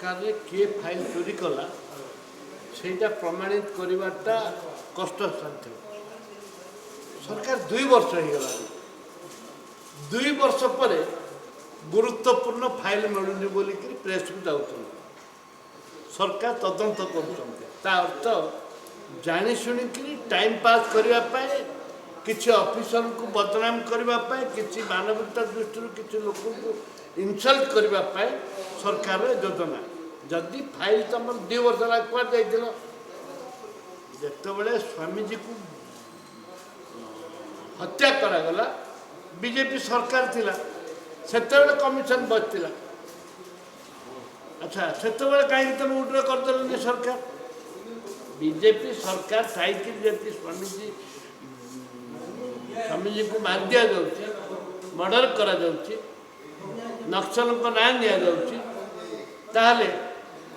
सरकार किए फाइल चोरी कला से प्रमाणित करवाटा कष्टसाध्य। सरकार 2 वर्ष हो गला 2 वर्ष पर गुरुत्वपूर्ण फाइल मिलूनी बोलिक प्रेस को जाऊँ सरकार तदंत कर अर्थ जानी शुणिक टाइम पास करने किसी ऑफिसर को बदनाम करने किसी मानवता दृष्टि किसी लोक को इनसल्ट करने सरकार योजना जदि फाइल तुम 2 वर्ष कुआल जिते स्वामीजी को हत्या करागला बीजेपी सरकार थिला सेते कमिशन बचला। अच्छा सेते कहीं तुम उड्र करदेल सरकार बीजेपी सरकार थी स्वामीजी को मार दि जाऊँगी मर्डर करा नक्सल ना नि ताहले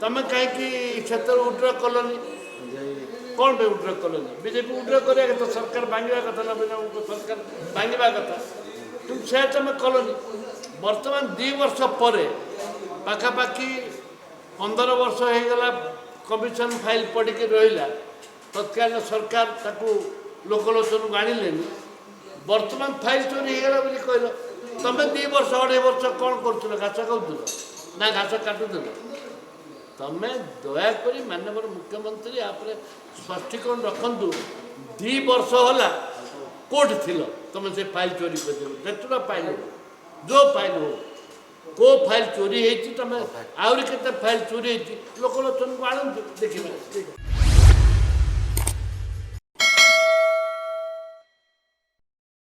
तमें कहीं क्षेत्र उड्र कलनी कौन पे उड्र कलनी बीजेपी उड्र कर तो सरकार भांगा कथा ना सरकार भांगा कथा तुम से तुम कलनी बर्तमान 2 वर्ष पर पाखापाखि 15 वर्ष हो गला कमिशन फाइल पड़ी रहा तत्कालीन सरकार ताकू लोकलोचन आनिले बर्तमान फाइल चोरी होगा कहल तुम 2 वर्ष 2.5 वर्ष कौन कर घास खाऊल ना घास काटुल तमें दयाकोरी माननीय मुख्यमंत्री आप स्पष्टीकरण रखु 2 वर्ष है कोर्ट थी तुम से फाइल चोरी कर फाइल जो फाइल हो को फाइल चोरी तुम आहरी के फाइल चोरी लोकलोचन को आणु देखिए।